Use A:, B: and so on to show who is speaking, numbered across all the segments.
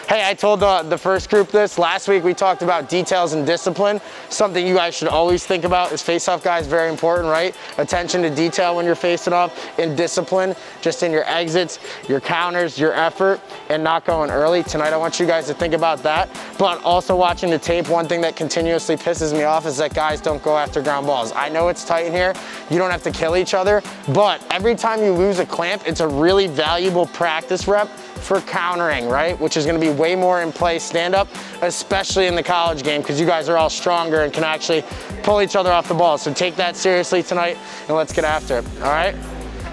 A: Hey, I told the first group this. Last week we talked about details and discipline. Something you guys should always think about is face-off, guys, very important, right? Attention to detail when you're facing off, and discipline just in your exits, your counters, your effort, and not going early. Tonight I want you guys to think about that. But also watching the tape, one thing that continuously pisses me off is that guys don't go after ground balls. I know it's tight in here. You don't have to kill each other, but every time you lose a clamp, it's a really valuable practice rep for countering, right? Which is gonna be way more in play stand-up, especially in the college game, because you guys are all stronger and can actually pull each other off the ball. So take that seriously tonight, and let's get after it, all right?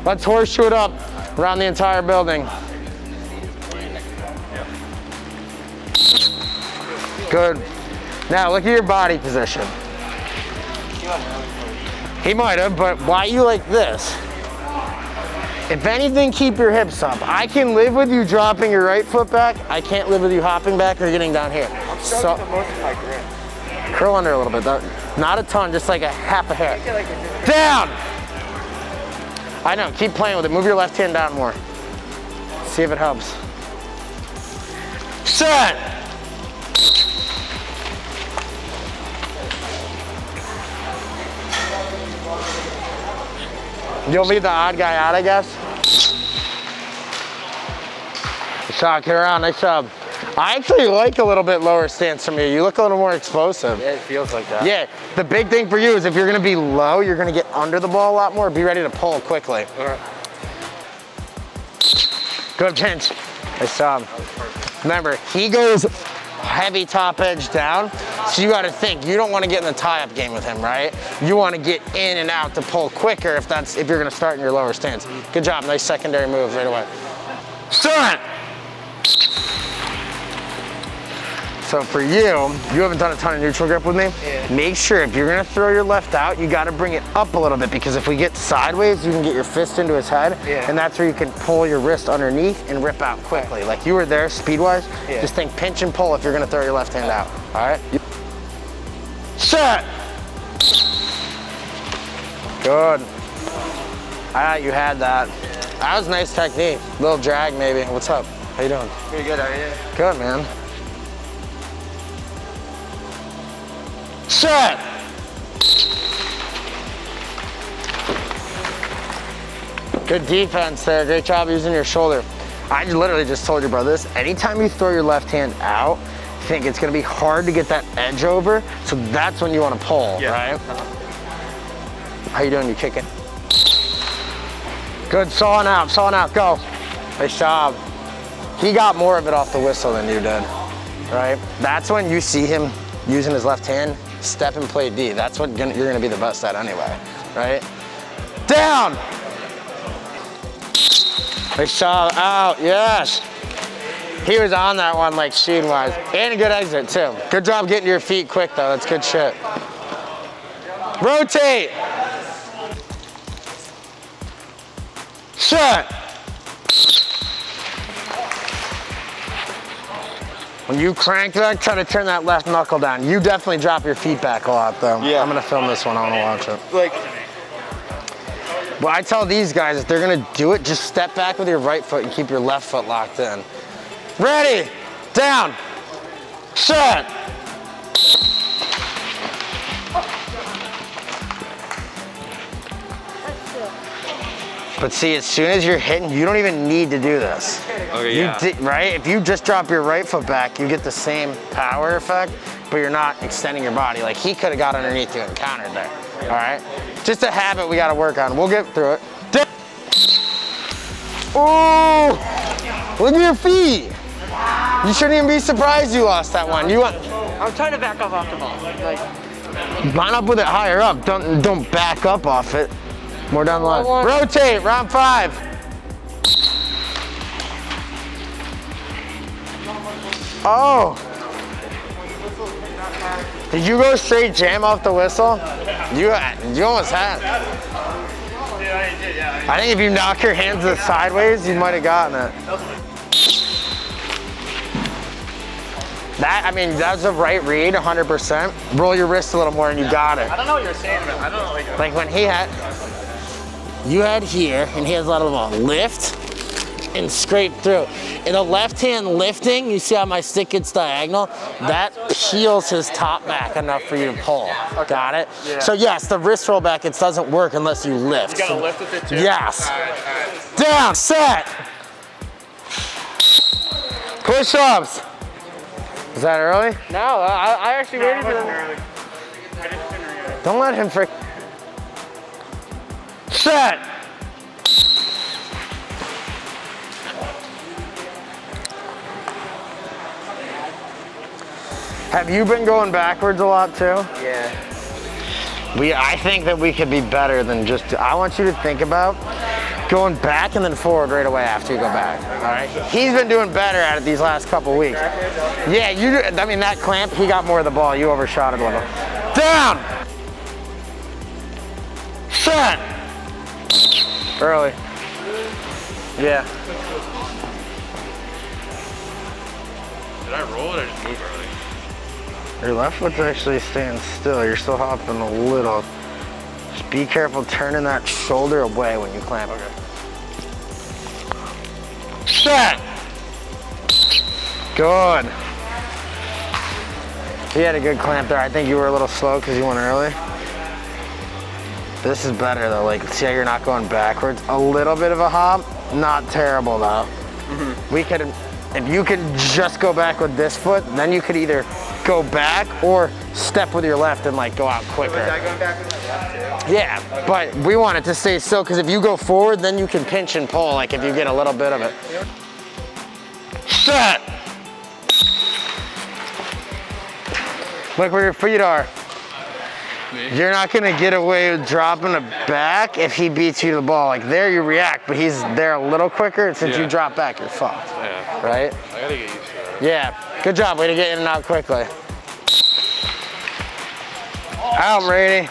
A: Let's horseshoe it up around the entire building. Good. Now look at your body position. He might have, but why you like this? If anything, keep your hips up. I can live with you dropping your right foot back. I can't live with you hopping back or getting down here.
B: I'm struggling the most with my grip.
A: Curl under a little bit, though. Not a ton, just like a half a hair. Down! I know, keep playing with it. Move your left hand down more. See if it helps. Set! You'll be the odd guy out, I guess. Shot, get around, nice job. I actually like a little bit lower stance from you. You look a little more explosive.
B: Yeah, it feels like that.
A: Yeah, the big thing for you is if you're gonna be low, you're gonna get under the ball a lot more. Be ready to pull quickly.
B: All right.
A: Good pinch. Nice job. Remember, he goes heavy top edge down, so you gotta think, you don't wanna get in the tie-up game with him, right? You wanna get in and out to pull quicker if you're gonna start in your lower stance. Good job, nice secondary moves right away. Start! So for you haven't done a ton of neutral grip with me.
B: Yeah.
A: Make sure if you're gonna throw your left out, you gotta bring it up a little bit, because if we get sideways, you can get your fist into his head, and that's where you can pull your wrist underneath and rip out quickly. Like you were there speed-wise, just think pinch and pull if you're gonna throw your left hand out, all right? Set! Good. You had that. That was nice technique. Little drag maybe. What's up? How you doing?
B: Pretty good, how are you?
A: Good, man. Set! Good defense there. Great job using your shoulder. I literally just told you, bro, this. Anytime you throw your left hand out, think it's gonna be hard to get that edge over, so that's when you wanna pull, right? How you doing? You kicking? Good, sawing out, go. Nice job. He got more of it off the whistle than you did, right? That's when you see him using his left hand, step and play D. That's what you're gonna be the best at anyway, right? Down! Nice job, out, yes. He was on that one like shooting-wise. And a good exit too. Good job getting to your feet quick though, that's good shit. Rotate! Shut! When you crank that, try to turn that left knuckle down. You definitely drop your feet back a lot though.
B: Yeah.
A: I'm gonna film this one, I wanna watch it.
B: Like,
A: Well, I tell these guys, if they're gonna do it, just step back with your right foot and keep your left foot locked in. Ready, down, set. But see, as soon as you're hitting, you don't even need to do this.
B: okay, yeah.
A: Right? If you just drop your right foot back, you get the same power effect, but you're not extending your body. Like he could have got underneath you and countered there, all right? Just a habit we gotta work on. We'll get through it. Oh, look at your feet. You shouldn't even be surprised you lost that one.
B: I'm trying to back off the ball. Like,
A: line up with it higher up. Don't back up off it. More down the line. Rotate, round 5. Oh. Did you go straight jam off the whistle? You almost had.
B: yeah, I did, yeah.
A: I think if you knock your hands sideways, you might have gotten it. That, I mean, that's a right read, 100%. Roll your wrist a little more and you got it.
B: I don't know what you're saying, but I don't know.
A: Like when he had, you had here, and he has a lot of the ball. Lift, and scrape through. In the left hand lifting, you see how my stick gets diagonal? That peels his top back enough for you to pull. Okay. Got it? Yeah. So yes, the wrist roll back, it doesn't work unless you lift.
C: You gotta lift with it too?
A: Yes.
C: All right.
A: Down, set. Push-ups. Is that early?
B: No, I actually waited for them.
C: Early.
A: Don't let him frick. Set. Have you been going backwards a lot too?
B: Yeah.
A: I think that we could be better than just, I want you to think about going back and then forward right away after you go back, all right? He's been doing better at it these last couple weeks. Yeah, I mean, that clamp, he got more of the ball. You overshot it a little. Down! Set! Early. Yeah.
C: Did I roll it or just move early?
A: Your left foot's actually staying still. You're still hopping a little. Just be careful turning that shoulder away when you clamp.
C: Okay.
A: Set. Good. You had a good clamp there. I think you were a little slow because you went early. This is better though. Like, see how you're not going backwards? A little bit of a hop, not terrible though. We could, if you could just go back with this foot, then you could either go back or step with your left and like go out quicker.
C: Was I going back with my left too?
A: Yeah, but we want it to stay still because if you go forward, then you can pinch and pull, like if you get a little bit of it. Set. Look where your feet are. You're not gonna get away with dropping it back if he beats you to the ball. Like there you react, but he's there a little quicker, and since you drop back, you're fucked.
C: Yeah.
A: Right?
C: I gotta get used to it.
A: Yeah, good job, way to get in and out quickly. Out, Brady.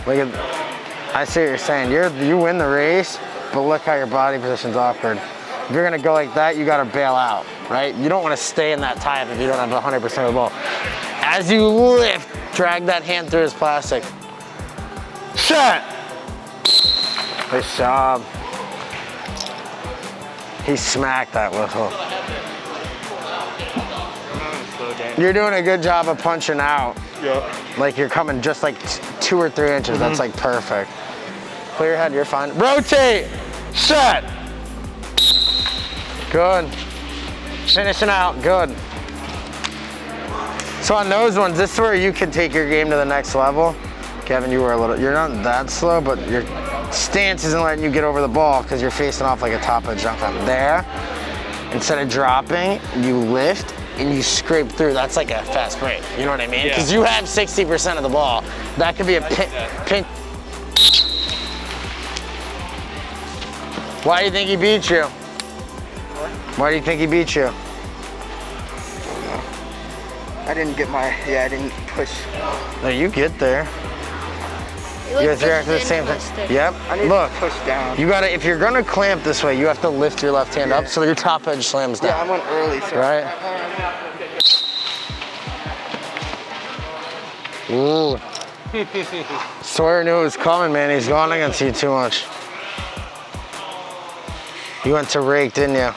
A: Look at, I see what you're saying. You win the race, but look how your body position's awkward. If you're gonna go like that, you gotta bail out, right? You don't wanna stay in that tie up if you don't have 100% of the ball. As you lift, drag that hand through his plastic. Set. Nice job. He smacked that whistle. You're doing a good job of punching out.
C: Yep.
A: Like you're coming just like 2 or 3 inches. That's like perfect. Clear your head, you're fine. Rotate. Set. Good. Finishing out, good. So on those ones, this is where you can take your game to the next level. Kevin, you're not that slow, but your stance isn't letting you get over the ball because you're facing off like a top edge jump on there. Instead of dropping, you lift and you scrape through. That's like a fast break, you know what I mean? Because you have 60% of the ball. That could be a pin. Why do you think he beat you? Why do you think he beat you?
B: I didn't get my, I didn't push.
A: No, you get there. You guys react to the same thing. Yep.
B: I need
A: Look,
B: to push down.
A: you gotta, if you're gonna clamp this way, you have to lift your left hand up so your top edge slams down.
B: Yeah, I went early, so.
A: Right? Ooh. Sawyer knew it was coming, man. He's gone against you too much. You went to rake, didn't you?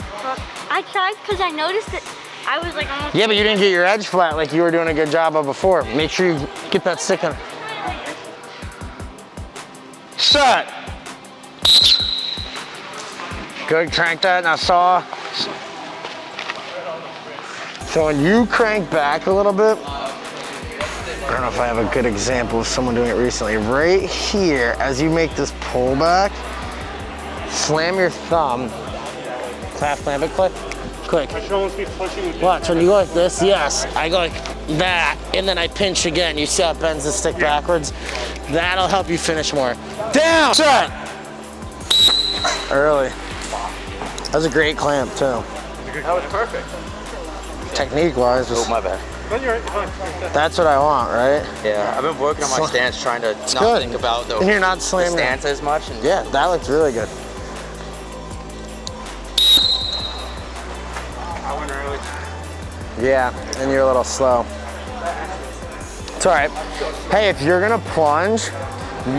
D: I tried because I noticed that I was like almost.
A: Yeah, but you didn't get your edge flat like you were doing a good job of before. Make sure you get that stick on. Set. Good, crank that, now saw. So when you crank back a little bit, I don't know if I have a good example of someone doing it recently. Right here, as you make this pull back, slam your thumb, clamp it, click.
C: I should almost be pushing with
A: Watch, when you go like this, yes, I go like that, and then I pinch again. You see how it bends the stick backwards? That'll help you finish more. Down, set. Early. That was a great clamp too.
C: That was perfect.
A: Technique-wise,
E: Oh, my bad.
A: that's what I want, right?
E: Yeah, I've been working on my stance, trying to not
A: good.
E: think about
A: And you're not
E: the
A: slamming.
E: stance as much. And
A: Yeah, that looks really good.
C: I went early.
A: Yeah, and you're a little slow. It's all right. Hey, if you're gonna plunge,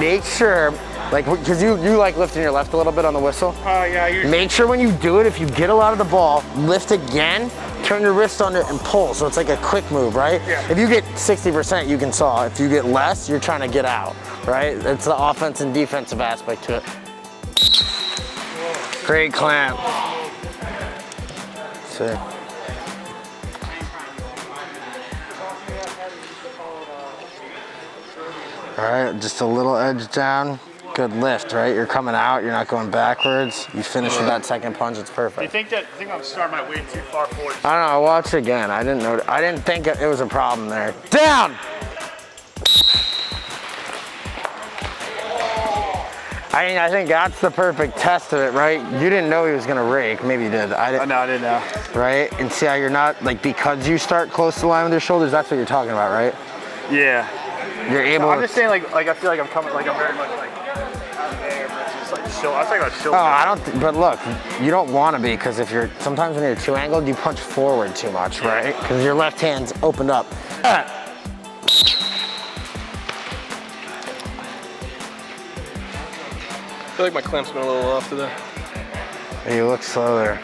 A: make sure, like, because you like lifting your left a little bit on the whistle.
C: Yeah, usually.
A: Make sure when you do it, if you get a lot of the ball, lift again, turn your wrist on it and pull. So it's like a quick move, right?
C: Yeah.
A: If you get 60%, you can saw. If you get less, you're trying to get out, right? It's the offense and defensive aspect to it. Great clamp. See. All right, just a little edge down. Good lift, right? You're coming out, you're not going backwards. You finish with that second punch, it's perfect.
C: Do you think I'm starting my way too far forward?
A: I don't know, I watched it again. I didn't think it was a problem there. Down! I think that's the perfect test of it, right? You didn't know he was gonna rake, maybe you did.
C: No, I didn't know.
A: Right? And see how you're not, like, because you start close to the line with your shoulders, that's what you're talking about, right?
C: Yeah.
A: You're able
C: I'm
A: to,
C: just saying, like I feel like I'm coming, like I'm very much like out there, but just like shoulder. I was talking about shoulder.
A: oh, I don't, but look, you don't want to be, because if you're, sometimes when you're too angled, you punch forward too much, right? Because your left hand's opened up. I
F: feel like my clamp's been a little off today.
A: You look slow there.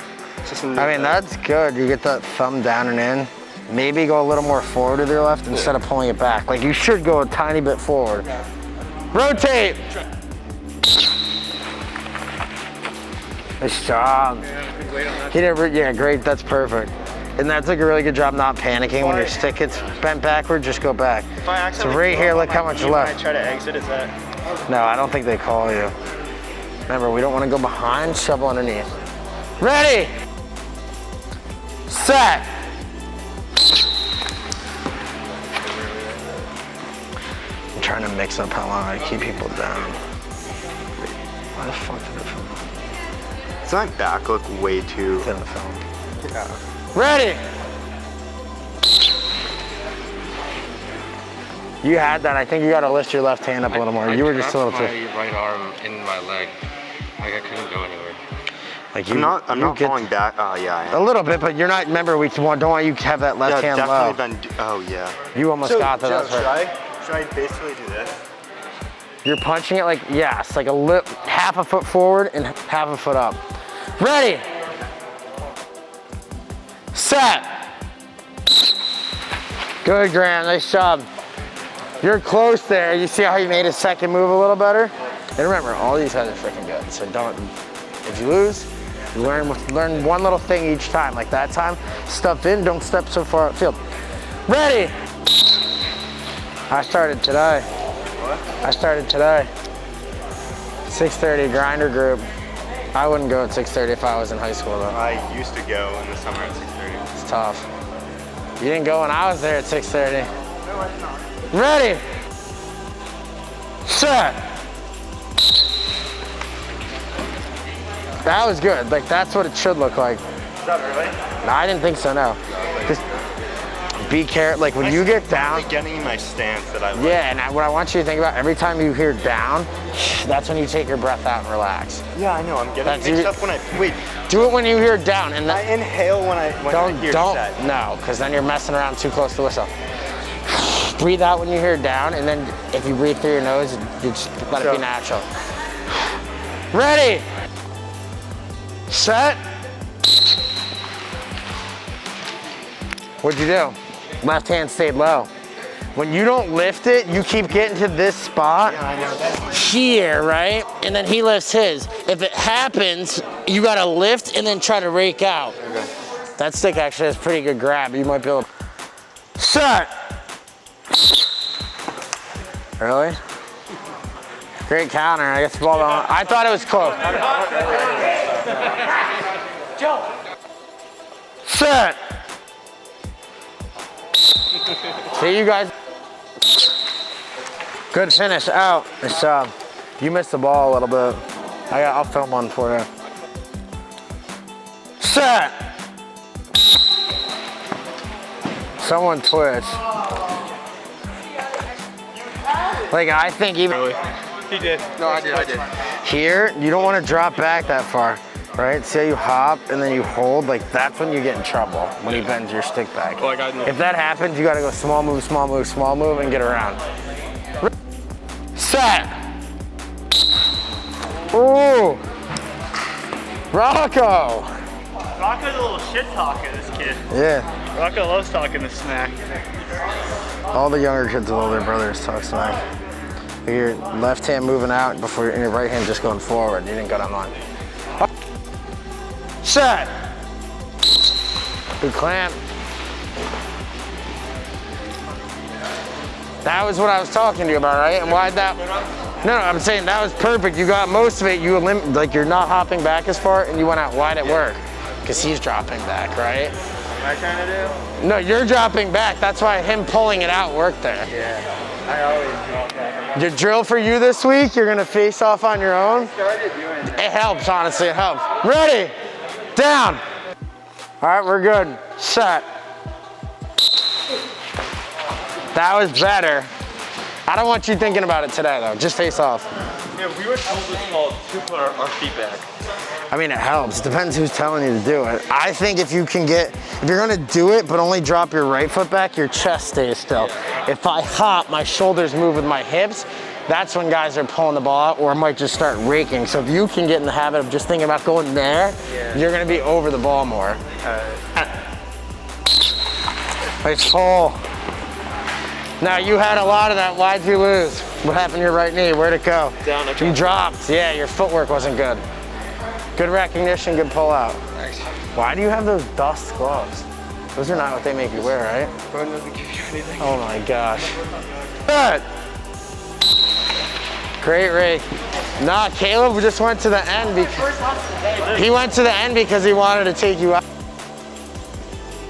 F: Just
A: I mean, that's good. You get that thumb down and in. Maybe go a little more forward with your left instead of pulling it back. Like, you should go a tiny bit forward. Rotate. Nice job. He did, yeah, great, that's perfect. And that's like a really good job not panicking when your stick gets bent backward, just go back.
C: If I
A: So
C: accidentally
A: right here, look how much
C: when
A: left.
C: I try to exit, is that?
A: No, I don't think they call you. Remember, we don't want to go behind, shovel underneath. Ready, set. I'm trying to mix up how long I keep people down. Why the fuck did it film?
G: Does my back look way too...
A: It didn't film. Ready. You had that. I think you got to lift your left hand up a little more. You were just a little too.
E: my right arm in my leg. Like I couldn't go anywhere.
A: Like
G: I'm not falling back. Oh, yeah, I am.
A: a little bit, but you're not. Remember, we don't want you to have that left hand low.
G: Definitely been... Oh, yeah.
A: You almost got that.
C: Joe,
A: That's right.
C: should I basically do this?
A: You're punching it like, yes, like a half a foot forward and half a foot up. Ready. Set. Good, Graham. Nice job. You're close there. You see how he made his second move a little better? And remember, all these guys are freaking good. So don't, if you lose, you learn one little thing each time. Like that time, step in, don't step so far upfield. Ready. I started today. I started today. 6:30 grinder group. I wouldn't go at 6:30 if I was in high school though.
G: I used to go in the summer at 6:30.
A: It's tough. You didn't go when I was there at 6:30. Ready. Set. That was good. Like, that's what it should look like.
C: Is that early?
A: No, I didn't think so, no. Just be careful. Like, when you get down.
G: Getting in my stance that I like.
A: Yeah, and what I want you to think about, every time you hear down, that's when you take your breath out and relax.
G: Yeah, I know. I'm getting mixed up when I... Wait.
A: Do it when you hear down. And
G: I inhale when I hear set.
A: No, because then you're messing around too close to the whistle. Breathe out when you hear down, and then if you breathe through your nose, you just let it be natural. Ready. Set. What'd you do? Left hand stayed low. When you don't lift it, you keep getting to this spot here, right? And then he lifts his. If it happens, you gotta lift and then try to rake out. Okay. That stick actually has pretty good grab. You might be able to. Set. Really? Great counter. I guess the ball don't. I thought it was close. Set. See you guys. Good finish. Out. Nice job. You missed the ball a little bit. I'll film one for you. Set. Someone twitch. Like, I think even.
C: He did.
F: No, I did.
A: Here, you don't want to drop back that far. right? See how you hop and then you hold? Like, that's when you get in trouble, when you bend your stick back.
E: Well, I got
A: If that happens, you gotta go small move, small move, small move, and get around. Set. Ooh. Rocco.
C: Rocco's a little shit talker, this kid.
A: Yeah.
C: Rocco loves talking this smack.
A: All the younger kids with all their brothers talk smack. Your left hand moving out before and your right hand just going forward. You didn't go down line. Set. Good clamp. That was what I was talking to you about, right? And why'd that? No, I'm saying that was perfect. You got most of it. You like you're not hopping back as far, and you went out wide at work, because he's dropping back, right?
C: What am I trying to do?
A: No, you're dropping back. That's why him pulling it out worked there.
C: Yeah, I always drop back.
A: Your drill for you this week, you're gonna face off on your own.
C: I started doing that.
A: It helps, honestly, it helps. Ready, down. All right, we're good, set. That was better. I don't want you thinking about it today though, just face off.
C: Yeah, we were told this called to put our feet back.
A: I mean, it helps, depends who's telling you to do it. I think if you're gonna do it, but only drop your right foot back, your chest stays still. Yeah. If I hop, my shoulders move with my hips, that's when guys are pulling the ball out, or I might just start raking. So if you can get in the habit of just thinking about going there, you're gonna be over the ball more. Nice pull. Now you had a lot of that, why'd you lose? What happened to your right knee, where'd it go?
C: Down.
A: You dropped, yeah, your footwork wasn't good. Good recognition, good pull out.
E: Thanks.
A: Why do you have those dust gloves? Those are not what they make you wear, right?
C: Phone doesn't give you anything.
A: Oh my gosh. Good. Great rake. Nah, Caleb just went to the end because he went to the end because he wanted to take you out.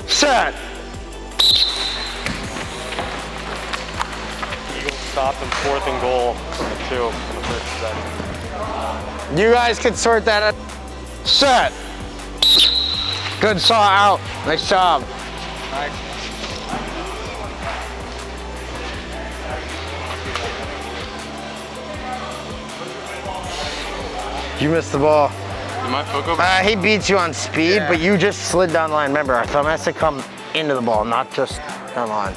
A: Set.
C: Eagles stopped in 4th and goal from the 2 in the first set.
A: You guys can sort that out. Set. Good saw out. Nice job.
C: Nice.
A: You missed the ball.
E: Did my foot go back?
A: He beats you on speed, but you just slid down the line. Remember, our thumb has to come into the ball, not just down the line.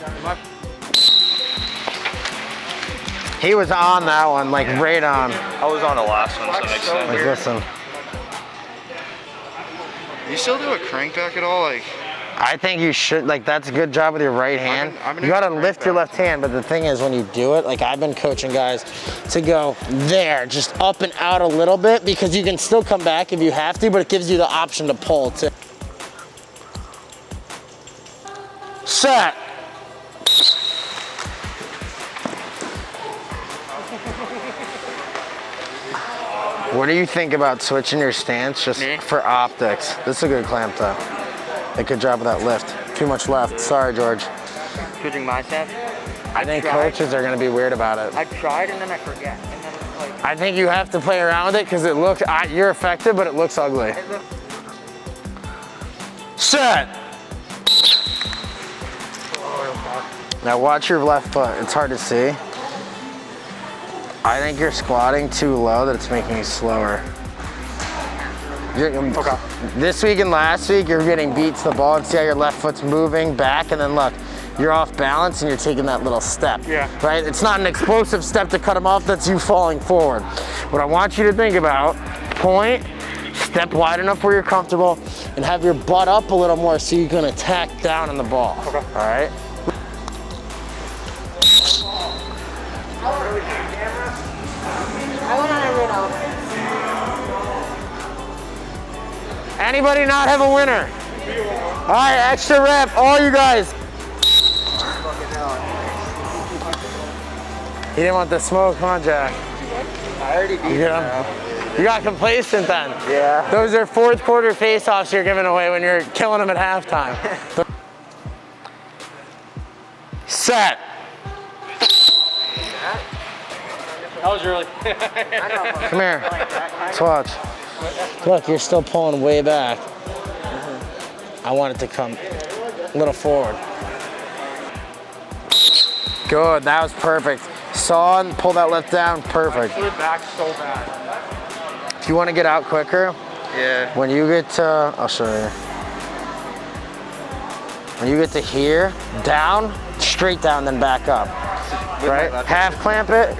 A: He was on that one, like right on.
C: I was on the last one, so it makes sense.
A: Like, listen.
E: You still do a crank back at all? Like,
A: I think you should, like, that's a good job with your right hand.
E: I've been
A: You gotta
E: doing
A: lift your
E: crank
A: left hand, but the thing is when you do it, like I've been coaching guys to go there, just up and out a little bit, because you can still come back if you have to, but it gives you the option to pull too. Set. What do you think about switching your stance just for optics? This is a good clamp though. A good job with that lift. Too much left. Sorry, George.
B: Switching my stance?
A: I think coaches are going to be weird about it.
B: I tried and then I forget. And then it's like,
A: I think you have to play around with it because it looks, you're effective, but it looks ugly. Set. Now watch your left foot. It's hard to see. I think you're squatting too low that it's making you slower. This week and last week, you're getting beat to the ball and see how your left foot's moving back, and then look, you're off balance and you're taking that little step.
C: Yeah.
A: Right? It's not an explosive step to cut them off, that's you falling forward. What I want you to think about, point, step wide enough where you're comfortable, and have your butt up a little more so you can attack down on the ball. Okay. All right?
B: I went on a riddle.
A: Anybody not have a winner? All right, extra rep, all you guys. He didn't want the smoke, come on, Jack.
C: I already beat him.
A: You got complacent then.
C: Yeah.
A: Those are fourth quarter face-offs you're giving away when you're killing them at halftime. Set.
C: That was really.
A: Come here. Let's watch. Look, you're still pulling way back. I want it to come a little forward. Good, that was perfect. Saw and pull that left down, perfect.
C: I slid back so bad.
A: If you want to get out quicker,
G: Yeah.
A: When you get to, I'll show you. When you get to here, down, straight down, then back up. Right? Half clamp it,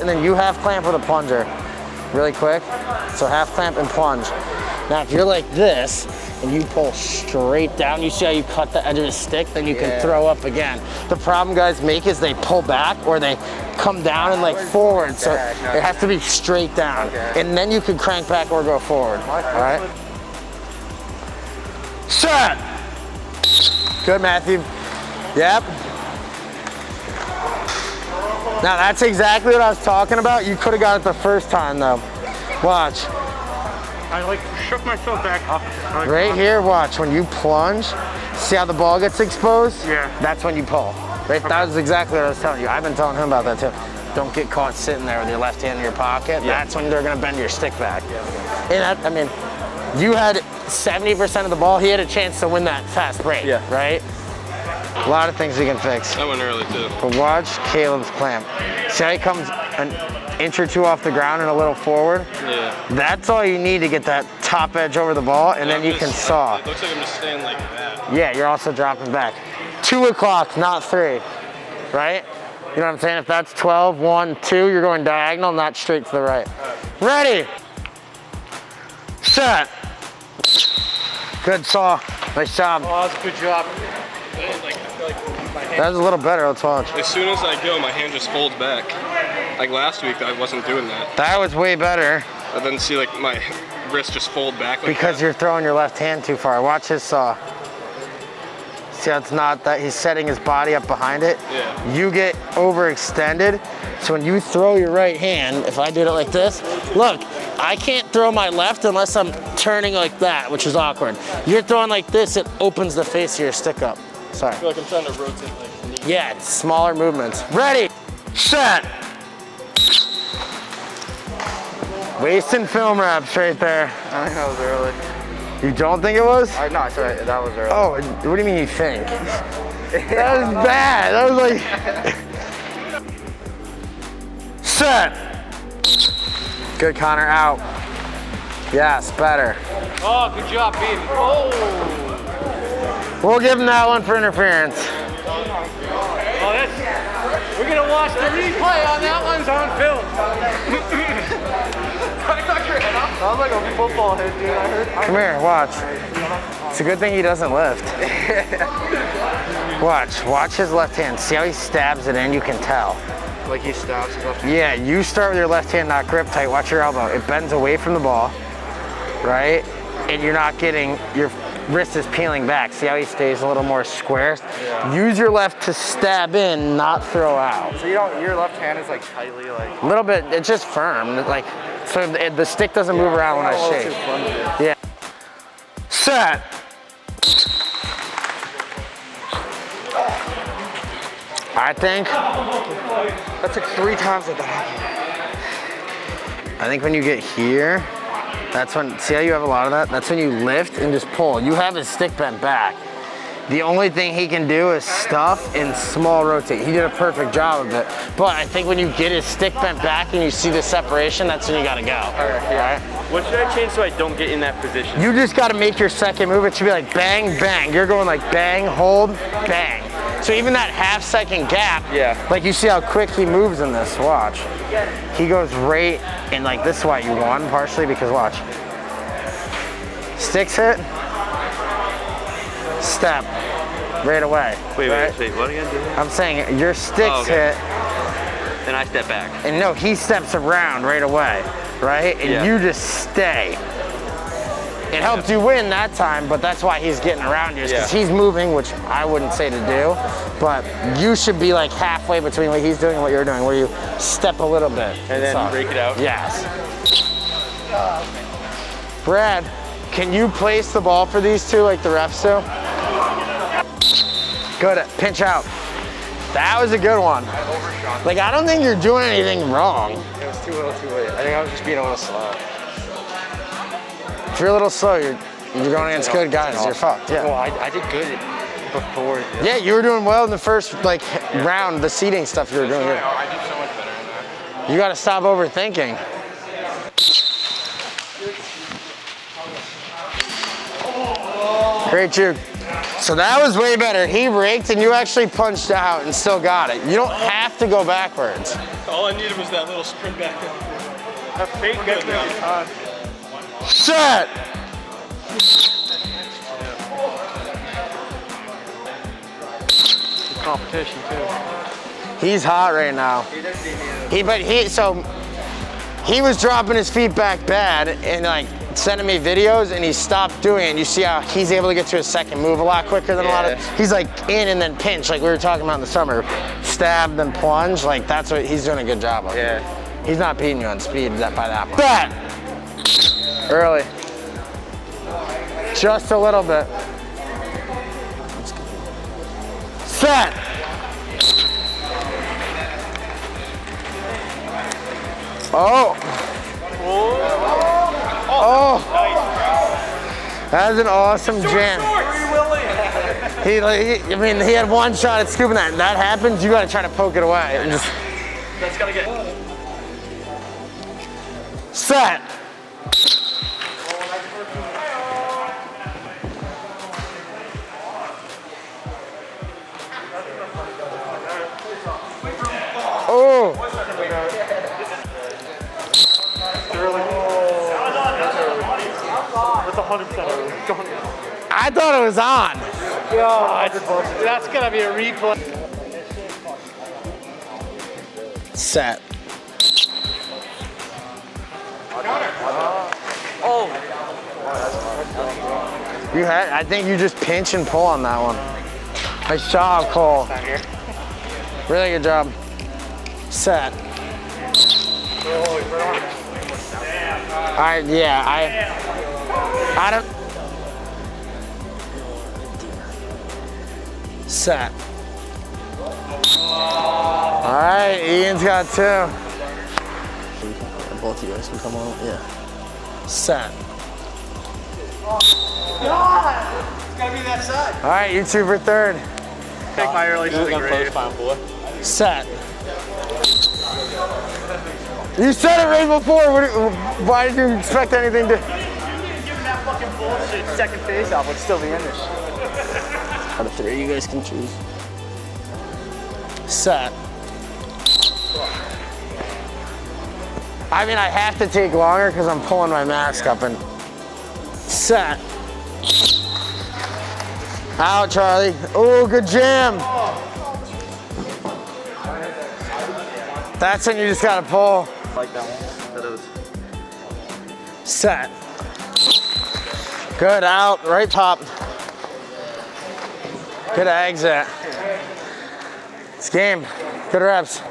A: and then you half clamp with a plunger. Really quick. So half clamp and plunge. Now if you're like this, and you pull straight down, you see how you cut the edge of the stick, then you can throw up again. The problem guys make is they pull back or they come down and like forward. So it has to be straight down. And then you can crank back or go forward. All right? Set. Good, Matthew. Yep. Now that's exactly what I was talking about. You could have got it the first time though. Watch.
C: I like shook myself back up.
A: Right here, watch. When you plunge, see how the ball gets exposed?
C: Yeah.
A: That's when you pull. Right? Okay. That was exactly what I was telling you. I've been telling him about that too. Don't get caught sitting there with your left hand in your pocket. Yeah. That's when they're gonna bend your stick back. Yeah. And that, I mean, you had 70% of the ball. He had a chance to win that fast break. Yeah. Right? A lot of things we can fix.
E: I went early too.
A: But watch Caleb's clamp. See how he comes an inch or two off the ground and a little forward?
E: Yeah.
A: That's all you need to get that top edge over the ball, and then you can saw.
E: It looks like I'm just staying like that.
A: Yeah, you're also dropping back. 2 o'clock, not 3, right? You know what I'm saying? If that's 12, 1, 2, you're going diagonal, not straight to the right. Ready, set. Good saw, nice job.
C: Oh, that's a good job.
A: That was a little better, let's watch.
E: As soon as I go, my hand just folds back. Like last week, I wasn't doing that.
A: That was way better.
E: But then see like my wrist just fold back like
A: because
E: that.
A: You're throwing your left hand too far. Watch his saw. See how it's not that, he's setting his body up behind it?
E: Yeah.
A: You get overextended, so when you throw your right hand, if I did it like this, look, I can't throw my left unless I'm turning like that, which is awkward. You're throwing like this, it opens the face of your stick up. Sorry.
E: I feel like I'm trying to rotate like knee.
A: Yeah, it's smaller movements. Ready, set. Wasting film reps right there.
G: I think that was early.
A: You don't think it was?
G: No, sorry, that was early.
A: Oh, what do you mean you think? That was bad. That was like... Set. Good, Connor, out. Yes, better.
C: Oh, good job, baby. Oh.
A: We'll give him that one for interference.
C: Oh, that's... We're gonna watch the replay on that one's on film. Sounds like a football hit, dude. I heard.
A: Come here, watch. It's a good thing he doesn't lift. Watch his left hand. See how he stabs it in? You can tell.
G: Like he stabs his left hand?
A: Yeah, you start with your left hand, not grip tight. Watch your elbow. It bends away from the ball, right? And you're not getting, your wrist is peeling back. See how he stays a little more square? Yeah. Use your left to stab in, not throw out.
G: So you don't, your left hand is like tightly like...
A: A little bit, it's just firm. Like, so the stick doesn't move around when I shake. Yeah. Set. I think
G: That's like 3 times like that.
A: I think when you get here, that's when, see how you have a lot of that? That's when you lift and just pull. You have his stick bent back. The only thing he can do is stuff and small rotate. He did a perfect job of it. But I think when you get his stick bent back and you see the separation, that's when you gotta go. All right.
G: What should I change so I don't get in that position?
A: You just gotta make your second move. It should be like bang, bang. You're going like bang, hold, bang. So even that half-second gap, like you see how quick he moves in this, watch. He goes right, and like this is why you won, partially because watch. Sticks hit, step, right away.
G: Wait,
A: right?
G: what again?
A: I'm saying your sticks hit.
G: Then I step back.
A: And no, he steps around right away, right? And you just stay. It helped you win that time, but that's why he's getting around you, because he's moving, which I wouldn't say to do, but you should be like halfway between what he's doing and what you're doing, where you step a little bit.
G: And then break it out?
A: Yes. Brad, can you place the ball for these two like the refs do? Good, pinch out. That was a good one. Like, I don't think you're doing anything wrong.
G: It was too little too late. I think I was just being a little slow.
A: If you're a little slow, you're going against good guys. You're fucked. Yeah.
G: Well, I did good before.
A: Yeah, you were doing well in the first round, the seating stuff you were doing good.
E: I did so much better in that.
A: You got to stop overthinking. Great juke. So that was way better. He raked and you actually punched out and still got it. You don't have to go backwards.
E: All I needed was that little sprint back.
C: A fake good now.
A: Set.
C: Competition too.
A: He's hot right now. He was dropping his feet back bad and like sending me videos and he stopped doing it. And you see how he's able to get to his second move a lot quicker than a lot of, he's like in and then pinch like we were talking about in the summer. Stab, then plunge, like that's what he's doing a good job of.
G: Yeah.
A: He's not beating you on speed by that much. Set. Early. Just a little bit. Set. Oh. Oh. That's an awesome jam. He had one shot at scooping that. And that happens, you gotta try to poke it away. And just
E: That's gotta get.
A: set. Oh.
C: That's 100% early.
A: I thought it was on.
C: God, that's gonna be a replay.
A: Set.
C: Oh.
A: I think you just pinch and pull on that one. Nice job, Cole. Really good job. Set. I don't. Set. All right, Ian's got two. Both of you guys can come on. Yeah. Set.
C: It's gotta be that side.
A: All right, you two for third.
C: Take my early to the grave.
A: Set. You said it right before. Why did you expect anything to?
C: Given that fucking bullshit, second face off would still be in this.
A: Out of three, you guys can choose. Set. I mean, I have to take longer because I'm pulling my mask up and set. Out, Charlie. Oh, good jam. That's when you just gotta pull.
G: Like that one.
A: Set. Good, out, right pop. Good exit. It's game. Good reps.